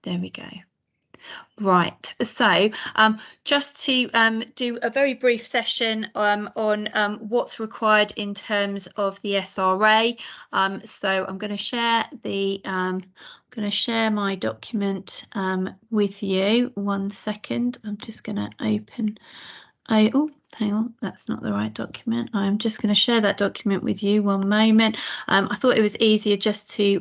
There we go. Right, so just to do a very brief session on what's required in terms of the SRA. So I'm going to share my document with you. 1 second. I'm just going to open. Oh, hang on, that's not the right document. I'm just going to share that document with you. 1 moment. I thought it was easier just to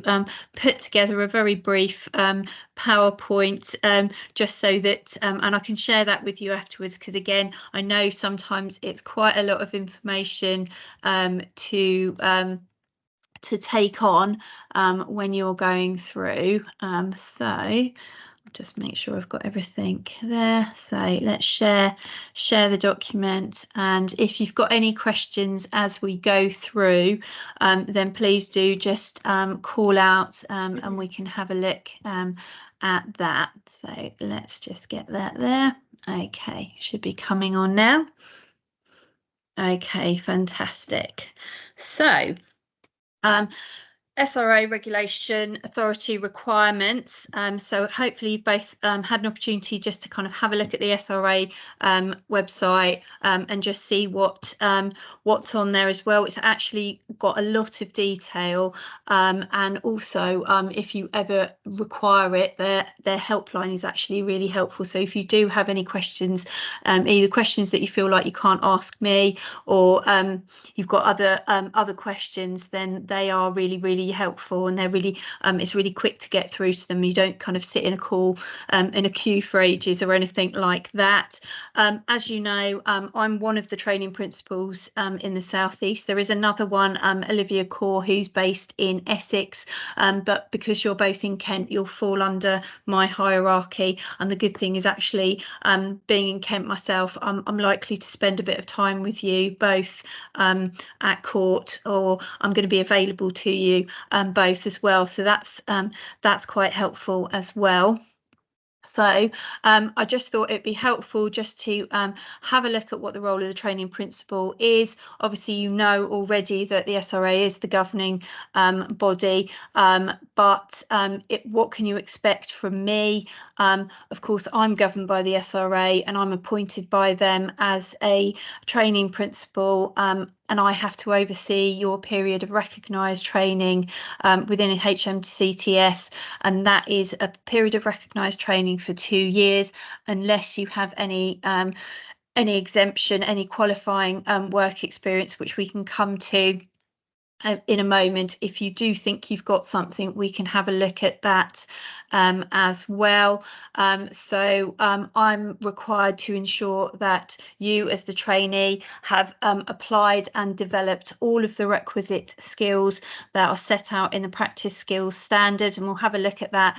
put together a very brief PowerPoint, just so that, and I can share that with you afterwards, because again, I know sometimes it's quite a lot of information to take on when you're going through. So just make sure I've got everything there. So let's share the document, and if you've got any questions as we go through, then please do just call out, and we can have a look at that. So let's just get that there. Okay, should be coming on now. Okay, fantastic. So SRA regulation authority requirements. So hopefully you both had an opportunity just to kind of have a look at the SRA website and just see what's on there as well. It's actually got a lot of detail, and also if you ever require it, their helpline is actually really helpful. So if you do have any questions, either questions that you feel like you can't ask me, or you've got other questions, then they are really helpful, and they're really it's really quick to get through to them. You don't kind of sit in a call in a queue for ages or anything like that. As you know, I'm one of the training principals in the southeast. There is another one, Olivia Core, who's based in Essex, but because you're both in Kent, you'll fall under my hierarchy. And the good thing is, actually, being in Kent myself, I'm likely to spend a bit of time with you both at court, or I'm going to be available to you both as well. So that's quite helpful as well. So I just thought it'd be helpful just to have a look at what the role of the training principal is. Obviously, you know already that the SRA is the governing body, but what can you expect from me? Of course, I'm governed by the SRA, and I'm appointed by them as a training principal, and I have to oversee your period of recognised training within HMCTS, and that is a period of recognised training for 2 years, unless you have any exemption, any qualifying work experience, which we can come to in a moment. If you do think you've got something, we can have a look at that as well. So I'm required to ensure that you, as the trainee, have applied and developed all of the requisite skills that are set out in the practice skills standard, and we'll have a look at that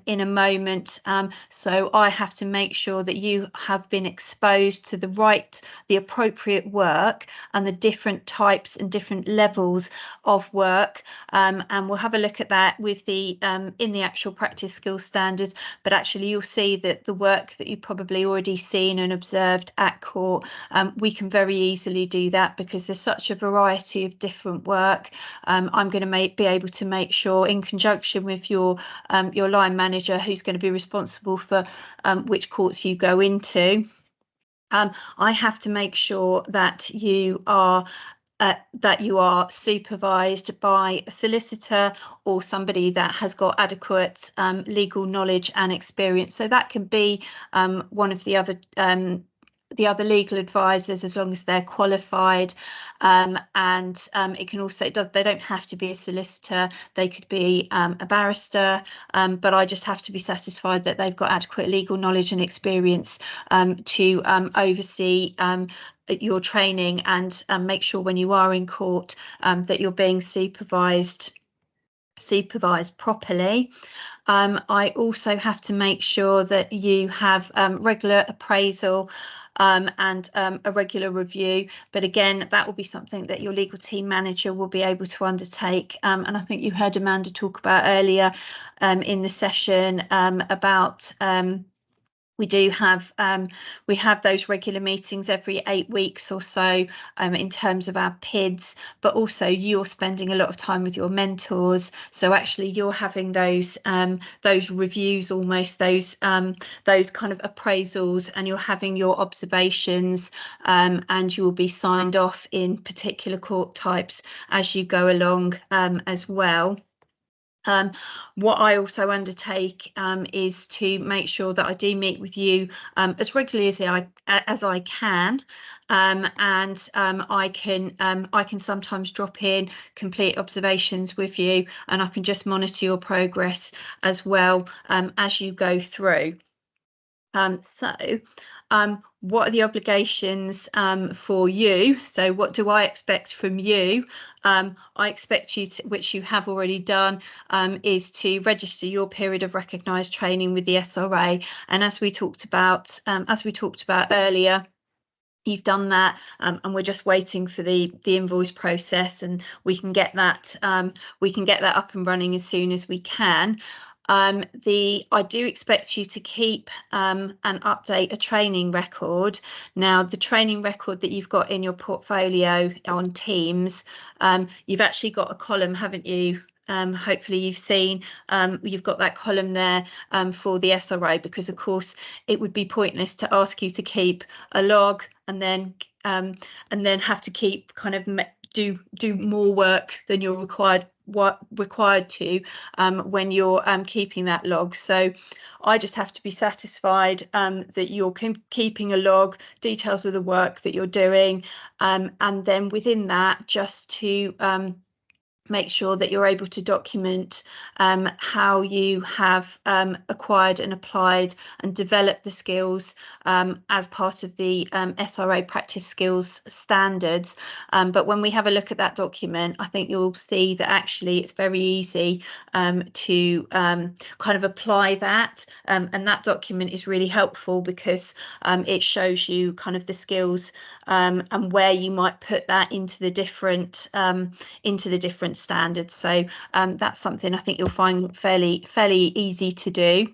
in a moment. So I have to make sure that you have been exposed to the appropriate work and the different types and different levels of work, and we'll have a look at that with the in the actual practice skills standards. But actually, you'll see that the work that you've probably already seen and observed at court, we can very easily do that, because there's such a variety of different work. I'm going to be able to make sure, in conjunction with your line manager, who's going to be responsible for which courts you go into, I have to make sure that you are supervised by a solicitor or somebody that has got adequate legal knowledge and experience. So that can be one of the other legal advisors, as long as they're qualified, and it can also, they don't have to be a solicitor, they could be a barrister, but I just have to be satisfied that they've got adequate legal knowledge and experience to oversee your training, and make sure when you are in court that you're being supervised properly. I also have to make sure that you have regular appraisal and a regular review, but again, that will be something that your legal team manager will be able to undertake. And I think you heard Amanda talk about earlier in the session about we do have we have those regular meetings every 8 weeks or so in terms of our PIDs, but also you're spending a lot of time with your mentors, so actually you're having those reviews, almost those kind of appraisals, and you're having your observations, and you will be signed off in particular court types as you go along as well. What I also undertake is to make sure that I do meet with you as regularly as I can, and I can sometimes drop in complete observations with you, and I can just monitor your progress as well as you go through. What are the obligations for you? So what do I expect from you? I expect you to, which you have already done, is to register your period of recognised training with the SRA. And as we talked about earlier, you've done that, and we're just waiting for the invoice process, and we can get that up and running as soon as we can. I do expect you to keep and update a training record. Now, the training record that you've got in your portfolio on Teams, you've actually got a column, haven't you? Hopefully you've seen you've got that column there for the SRA, because of course it would be pointless to ask you to keep a log and then have to keep kind of do more work than you're required to when you're keeping that log. So I just have to be satisfied that you're keeping a log, details of the work that you're doing, and then within that, just to make sure that you're able to document how you have acquired and applied and developed the skills as part of the SRA practice skills standards. But when we have a look at that document, I think you'll see that actually it's very easy to kind of apply that, and that document is really helpful because it shows you kind of the skills and where you might put that into the different standards. So that's something I think you'll find fairly easy to do.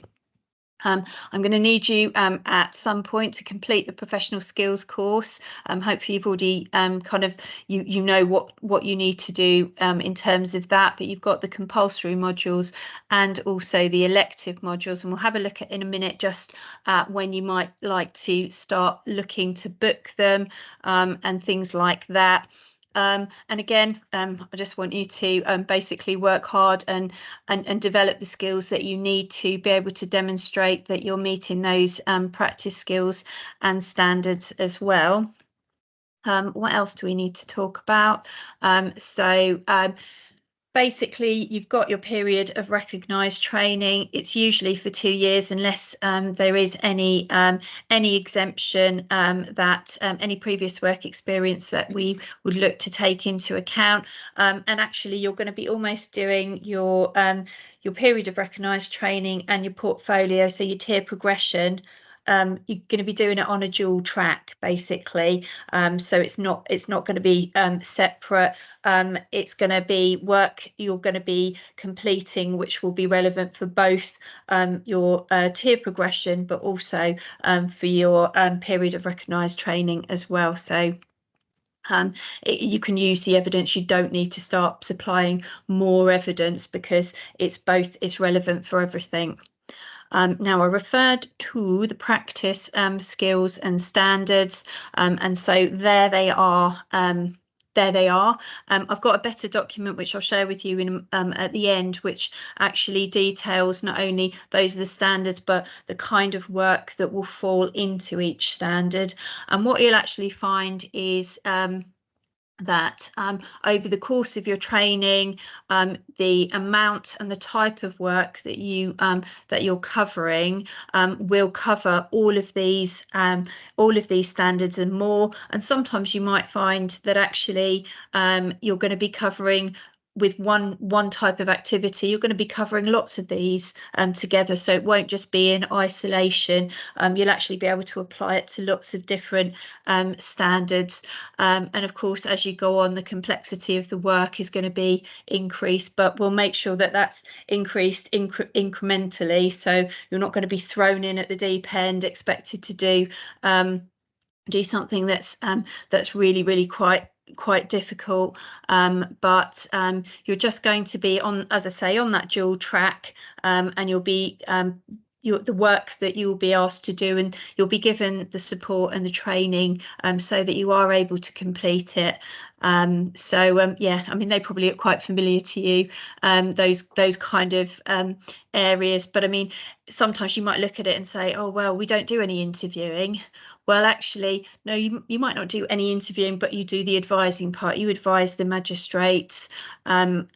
I'm going to need you at some point to complete the professional skills course. Hopefully you've already kind of you know what you need to do in terms of that, but you've got the compulsory modules and also the elective modules, and we'll have a look at in a minute just when you might like to start looking to book them and things like that. And again, I just want you to basically work hard and develop the skills that you need to be able to demonstrate that you're meeting those practice skills and standards as well. What else do we need to talk about? Basically, you've got your period of recognised training. It's usually for 2 years, unless there is any exemption that any previous work experience that we would look to take into account. And actually, you're going to be almost doing your period of recognised training and your portfolio, so your tier progression. You're going to be doing it on a dual track, basically. So it's not going to be separate. It's going to be work you're going to be completing, which will be relevant for both your tier progression, but also for your period of recognised training as well. So you can use the evidence. You don't need to start supplying more evidence because it's relevant for everything. Now, I referred to the practice skills and standards, and so there they are. I've got a better document which I'll share with you in at the end, which actually details not only those are the standards, but the kind of work that will fall into each standard. And what you'll actually find is that over the course of your training, the amount and the type of work that you're covering will cover all of these standards and more. And sometimes you might find that actually you're going to be covering with one type of activity, you're going to be covering lots of these together, so it won't just be in isolation. You'll actually be able to apply it to lots of different standards, and of course, as you go on, the complexity of the work is going to be increased, but we'll make sure that that's increased incrementally, so you're not going to be thrown in at the deep end, expected to do something that's really quite difficult, but you're just going to be on, as I say, on that dual track, and you'll be the work that you will be asked to do, and you'll be given the support and the training so that you are able to complete it. Yeah, I mean, they probably look quite familiar to you, those kind of areas, but I mean, sometimes you might look at it and say, oh well, we don't do any interviewing. Well, actually, no, you might not do any interviewing, but you do the advising part. You advise the magistrates, and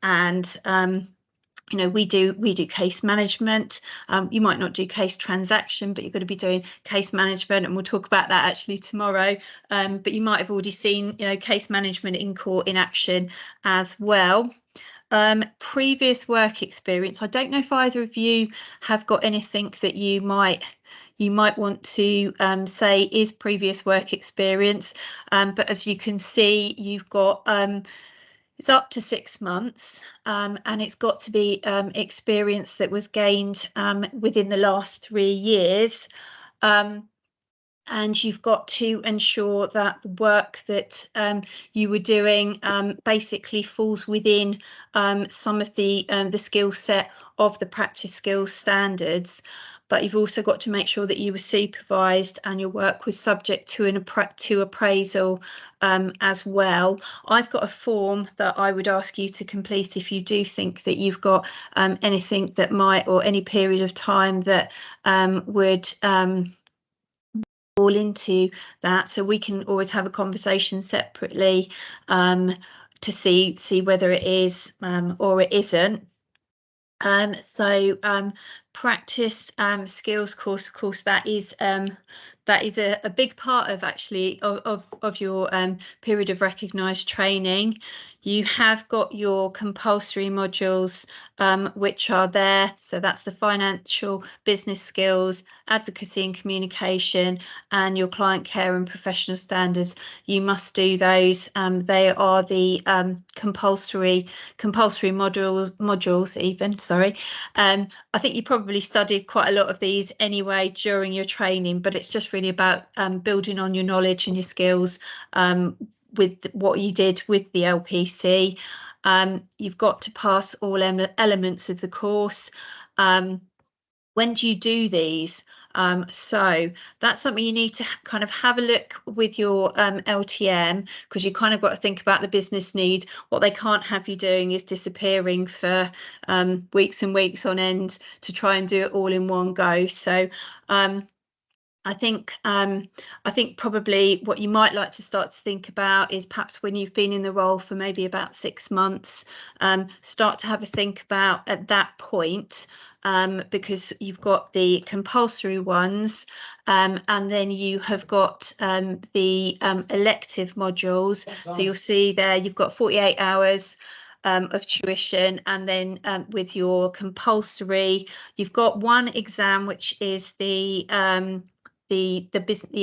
you know, we do case management. You might not do case transaction, but you're going to be doing case management, and we'll talk about that actually tomorrow. But you might have already seen, you know, case management in court in action as well. Previous work experience. I don't know if either of you have got anything that you might want to say is previous work experience, but as you can see, you've got it's up to 6 months, and it's got to be experience that was gained within the last 3 years. And you've got to ensure that the work that you were doing basically falls within some of the skill set of the practice skills standards. But you've also got to make sure that you were supervised and your work was subject to appraisal as well. I've got a form that I would ask you to complete if you do think that you've got anything that might, or any period of time that would fall into that, so we can always have a conversation separately to see whether it is or it isn't. Practice skills course, of course, that is a big part of actually of your period of recognised training. You have got your compulsory modules which are there, so that's the financial business skills, advocacy and communication, and your client care and professional standards. You must do those. They are the compulsory modules even, sorry. I think you probably studied quite a lot of these anyway during your training, but it's just really about building on your knowledge and your skills with what you did with the LPC. You've got to pass all elements of the course. When do you do these? So that's something you need to kind of have a look with your LTM, because you kind of got to think about the business need. What they can't have you doing is disappearing for weeks and weeks on end to try and do it all in one go. So I think probably what you might like to start to think about is perhaps when you've been in the role for maybe about 6 months, start to have a think about at that point, because you've got the compulsory ones, and then you have got the elective modules. So you'll see there you've got 48 hours of tuition, and then with your compulsory, you've got one exam which is the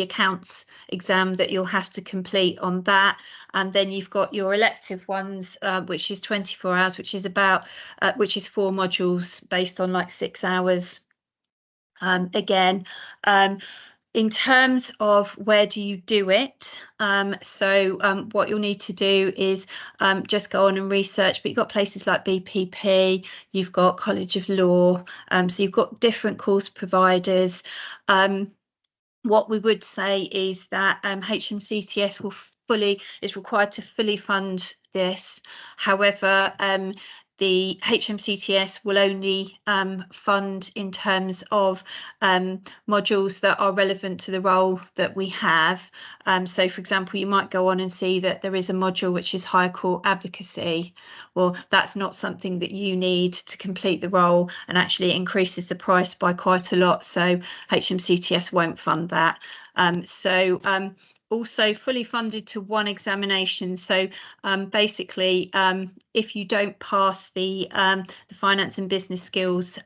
accounts exam that you'll have to complete on that, and then you've got your elective ones, which is 24 hours, which is about which is 4 modules based on like 6 hours. Again, in terms of where do you do it, what you'll need to do is just go on and research, but you've got places like BPP, you've got College of Law, so you've got different course providers. What we would say is that HMCTS is required to fully fund this. However, the HMCTS will only fund in terms of modules that are relevant to the role that we have. So, for example, you might go on and see that there is a module which is higher court advocacy. Well, that's not something that you need to complete the role, and actually increases the price by quite a lot. So HMCTS won't fund that. also fully funded to one examination. So basically, if you don't pass the finance and business skills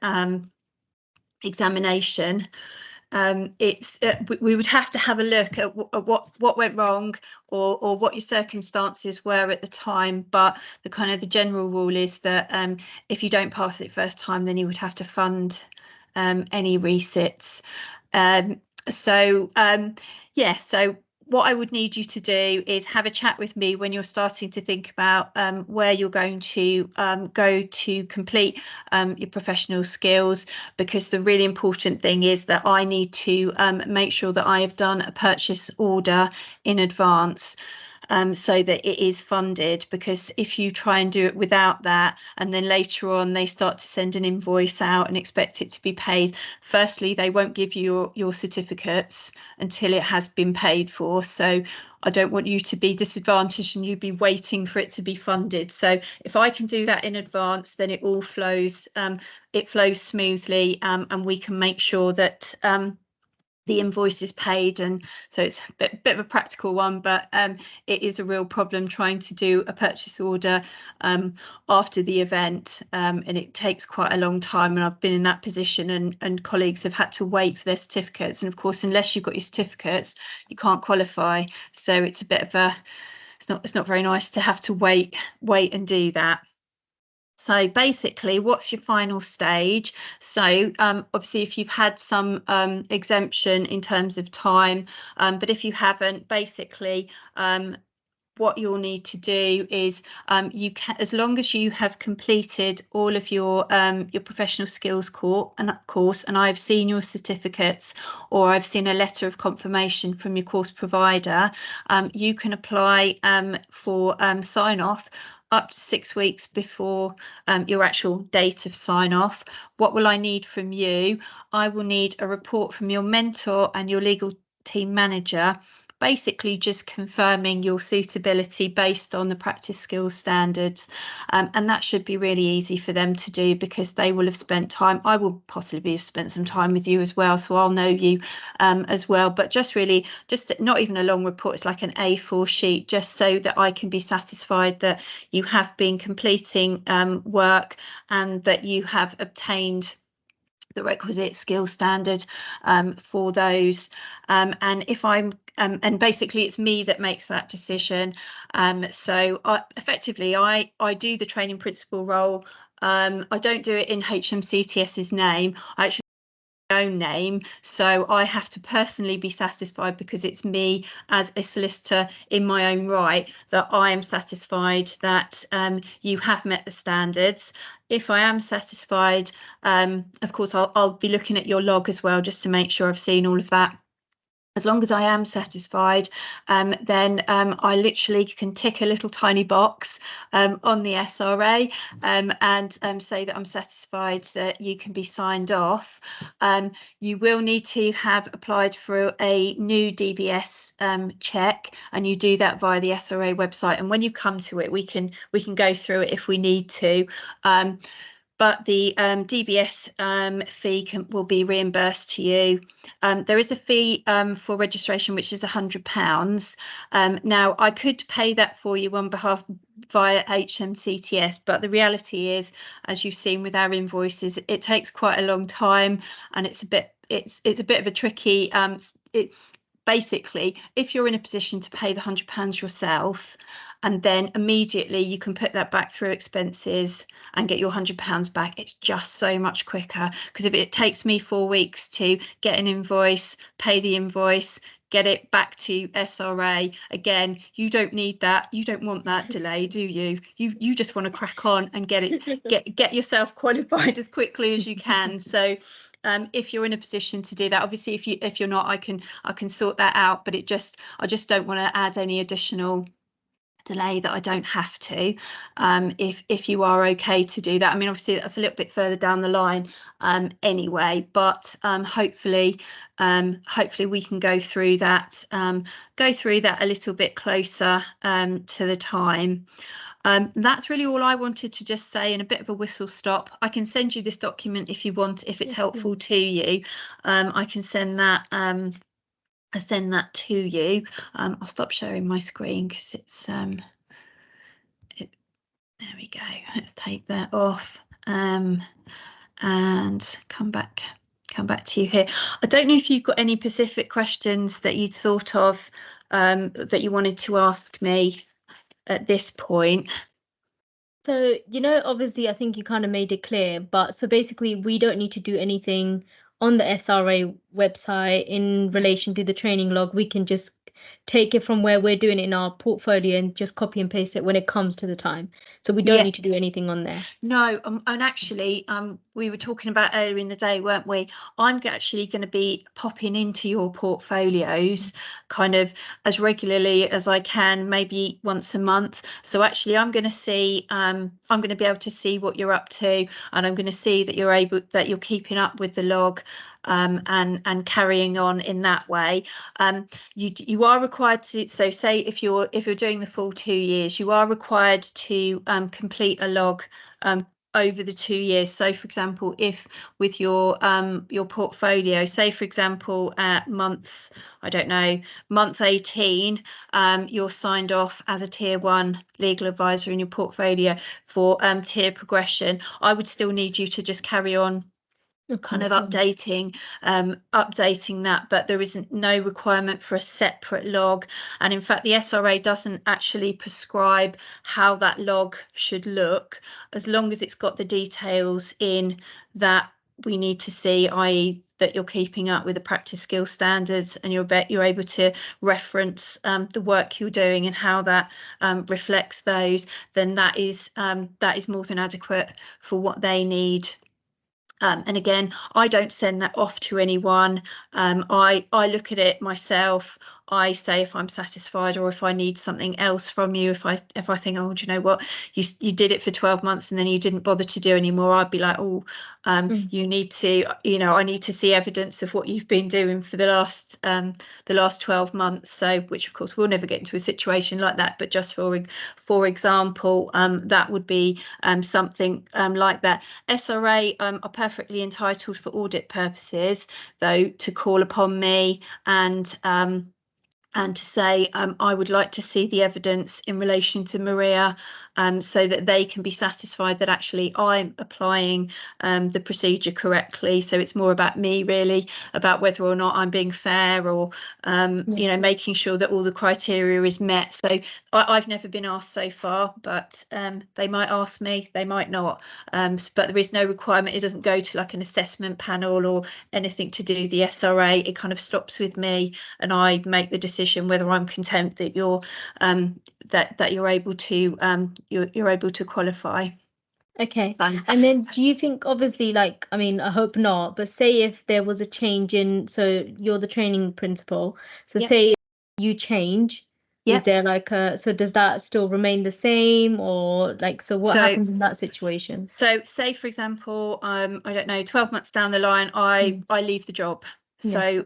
examination, we would have to have a look at what went wrong, or what your circumstances were at the time. But the general rule is that if you don't pass it first time, then you would have to fund any resits. Yeah, so what I would need you to do is have a chat with me when you're starting to think about where you're going to go to complete your professional skills, because the really important thing is that I need to make sure that I have done a purchase order in advance. So that it is funded, because if you try and do it without that, and then later on they start to send an invoice out and expect it to be paid, firstly, they won't give you your certificates until it has been paid for. So I don't want you to be disadvantaged and you be waiting for it to be funded. So if I can do that in advance, then it all flows, it flows smoothly, and we can make sure that the invoice is paid. And so it's a bit of a practical one, but it is a real problem trying to do a purchase order after the event, and it takes quite a long time. And I've been in that position, and colleagues have had to wait for their certificates. And of course, unless you've got your certificates, you can't qualify. So it's a bit of a, it's not very nice to have to wait and do that. So basically, what's your final stage? So obviously, if you've had some exemption in terms of time, but if you haven't, basically, what you'll need to do is you can, as long as you have completed all of your professional skills course, and I've seen your certificates, or I've seen a letter of confirmation from your course provider, you can apply for sign off up to 6 weeks before your actual date of sign off. What will I need from you? I will need a report from your mentor and your legal team manager, basically just confirming your suitability based on the practice skills standards, and that should be really easy for them to do, because they will have spent time. I will possibly have spent some time with you as well, so I'll know you as well. But just not even a long report, it's like an A4 sheet, just so that I can be satisfied that you have been completing work and that you have obtained the requisite skill standard for those. And if I'm and basically it's me that makes that decision. So effectively I do the training principal role. I don't do it in HMCTS's name. I actually own name, so I have to personally be satisfied, because it's me as a solicitor in my own right, that I am satisfied that you have met the standards. If I am satisfied, of course I'll be looking at your log as well, just to make sure I've seen all of that. As long as I am satisfied, then I literally can tick a little tiny box on the SRA and say that I'm satisfied that you can be signed off. You will need to have applied for a new DBS check, and you do that via the SRA website. And when you come to it, we can go through it if we need to. But the DBS fee will be reimbursed to you. There is a fee for registration, which is £100. Now, I could pay that for you on behalf via HMCTS, but the reality is, as you've seen with our invoices, it takes quite a long time, and it's a bit of a tricky. Basically, if you're in a position to pay the £100 yourself, and then immediately you can put that back through expenses and get your £100 back, it's just so much quicker. Because if it takes me 4 weeks to get an invoice, pay the invoice, get it back to SRA, again, you don't need that. You don't want that delay, do you? You just want to crack on and get yourself qualified as quickly as you can. So if you're in a position to do that, obviously if you're not, I can sort that out, but I just don't want to add any additional delay that I don't have to. If you are okay to do that, I mean, obviously that's a little bit further down the line anyway, but hopefully we can go through that a little bit closer to the time. That's really all I wanted to just say, in a bit of a whistle stop. I can send you this document if you want, if it's helpful to you. I can send that send that to you. I'll stop sharing my screen because it's there we go. Let's take that off and come back to you here. I don't know if you've got any specific questions that you'd thought of that you wanted to ask me at this point. So, obviously, I think you kind of made it clear, but so basically, we don't need to do anything on the SRA website in relation to the training log. We can just take it from where we're doing it in our portfolio and just copy and paste it when it comes to the time. So we don't need to do anything on there. No, and actually, we were talking about earlier in the day, weren't we? I'm actually going to be popping into your portfolios kind of as regularly as I can, maybe once a month. So actually, I'm going to see, I'm going to be able to see what you're up to, and I'm going to see that you're keeping up with the log. And carrying on in that way. You are required to, so say if you're doing the full 2 years, you are required to complete a log over the 2 years. So for example, if with your portfolio, say for example at month 18, you're signed off as a tier 1 legal advisor in your portfolio for tier progression, I would still need you to just carry on kind of updating that, but there isn't no requirement for a separate log. And in fact, the SRA doesn't actually prescribe how that log should look, as long as it's got the details in that we need to see, i.e. that you're keeping up with the practice skill standards and you're able to reference the work you're doing and how that reflects those, then that is more than adequate for what they need. And again, I don't send that off to anyone. I look at it myself. I say if I'm satisfied or if I need something else from you. If I think, oh, do you know what, you did it for 12 months and then you didn't bother to do anymore, I'd be like, oh, you need to, I need to see evidence of what you've been doing for the last 12 months. So, which of course we'll never get into a situation like that, but just for example, that would be something like that. SRA are perfectly entitled for audit purposes, though, to call upon me and to say, I would like to see the evidence in relation to Maria, so that they can be satisfied that actually I'm applying the procedure correctly. So it's more about me, really, about whether or not I'm being fair or, making sure that all the criteria is met. So I've never been asked so far, but they might ask me, they might not. But there is no requirement. It doesn't go to like an assessment panel or anything to do the SRA. It kind of stops with me, and I make the decision whether I'm content that you're that you're able to qualify. Okay. And then do you think, obviously, like, I mean, I hope not, but say if there was a change in, so you're the training principal, so say you change, is there like so does that still remain the same, or like, so what happens in that situation? So say for example, I don't know, 12 months down the line, I leave the job. So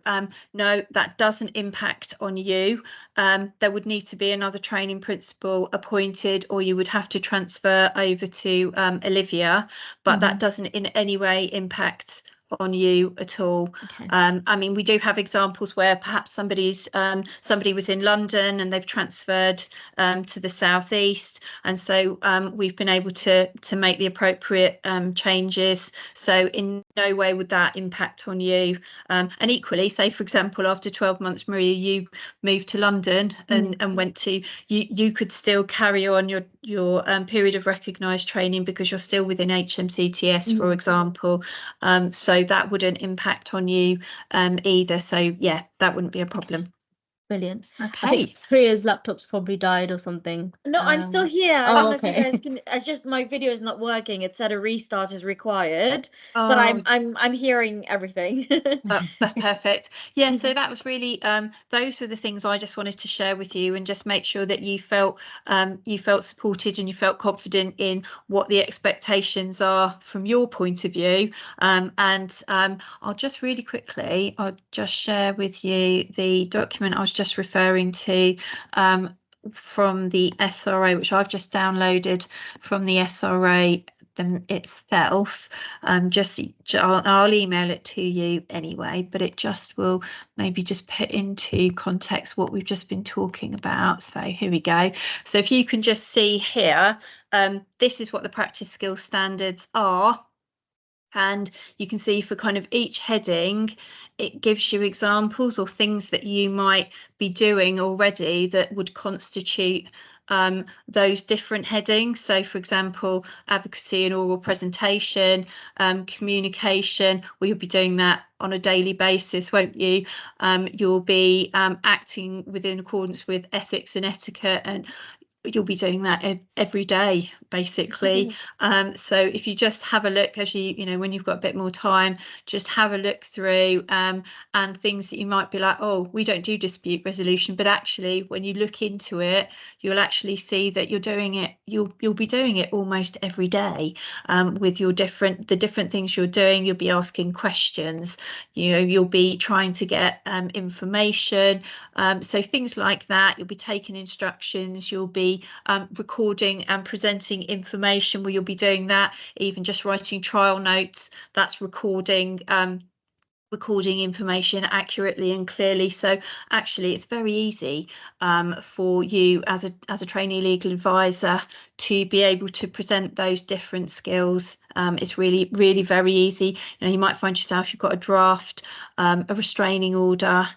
no, that doesn't impact on you. There would need to be another training principal appointed, or you would have to transfer over to Olivia, but that doesn't in any way impact on you at all. I mean, we do have examples where perhaps somebody was in London and they've transferred to the southeast, and so we've been able to make the appropriate changes. So in no way would that impact on you. And equally, say for example, after 12 months, Maria, you moved to London and went to, you could still carry on your period of recognised training because you're still within HMCTS, for example. So that wouldn't impact on you either. So yeah, that wouldn't be a problem. Brilliant. Okay. I think Priya's laptop's probably died or something. No, I'm still here. I don't know if you guys can. It's just my video is not working. It said a restart is required, but I'm hearing everything. That's perfect. Yeah, so that was really those were the things I just wanted to share with you, and just make sure that you felt supported and you felt confident in what the expectations are from your point of view. And I'll just really quickly, I'll just share with you the document I was just referring to from the SRA, which I've just downloaded from the SRA them itself. I'll email it to you anyway, but it just will maybe just put into context what we've just been talking about. So here we go. So if you can just see here, this is what the practice skills standards are. And you can see for kind of each heading, it gives you examples or things that you might be doing already that would constitute those different headings. So for example, advocacy and oral presentation, communication, well, you'll be doing that on a daily basis, won't you? You'll be acting within accordance with ethics and etiquette, and you'll be doing that every day, basically. So if you just have a look, as you know, when you've got a bit more time, just have a look through and things that you might be like, oh, we don't do dispute resolution, but actually when you look into it, you'll actually see that you're doing it, you'll be doing it almost every day, with the different things you're doing. You'll be asking questions, you know, you'll be trying to get information, so things like that. You'll be taking instructions, you'll be recording and presenting information where you'll be doing that, even just writing trial notes, that's recording information accurately and clearly. So actually it's very easy for you as a trainee legal advisor to be able to present those different skills. It's really very easy. You know, you might find yourself, you've got a draft, a restraining order,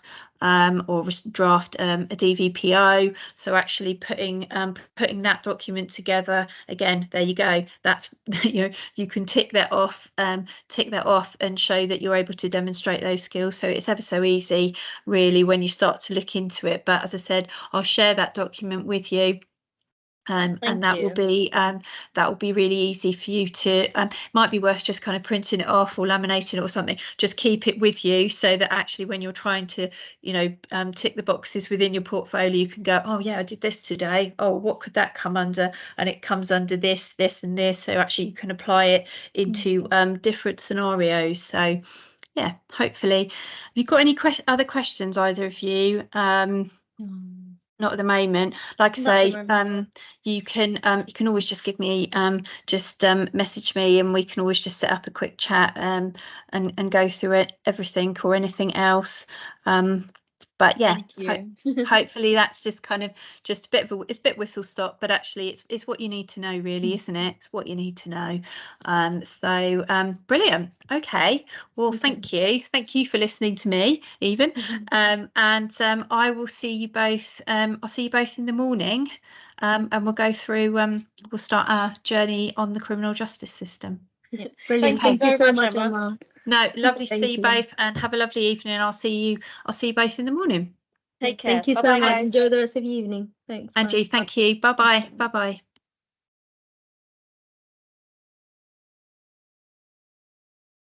or draft a DVPO. So actually putting that document together, again, there you go. That's, you know, you can tick that off and show that you're able to demonstrate those skills. So it's ever so easy, really, when you start to look into it. But as I said, I'll share that document with you. And that will be really easy for you to, might be worth just kind of printing it off or laminating it or something. Just keep it with you so that actually when you're trying to, you know, tick the boxes within your portfolio, you can go, oh yeah, I did this today. Oh, what could that come under? And it comes under this, this and this. So actually you can apply it into different scenarios. So yeah, hopefully. Have you got any other questions, either of you? Not at the moment. Like I say, you can always just give me message me, and we can always just set up a quick chat and go through it, everything or anything else. But yeah, hopefully that's just kind of just a bit of it's a bit whistle stop, but actually it's what you need to know, really, isn't it? It's what you need to know. So brilliant. Okay, well, thank you for listening to me, even. And I will see you both. I'll see you both in the morning, and we'll go through. We'll start our journey on the criminal justice system. Yeah, brilliant. Thank you so much, Emma. No, lovely to see you both, and have a lovely evening. I'll see you both in the morning. Take care. Thank you so much. Enjoy the rest of your evening. Thanks. Angie, thank you. Bye bye. Bye bye.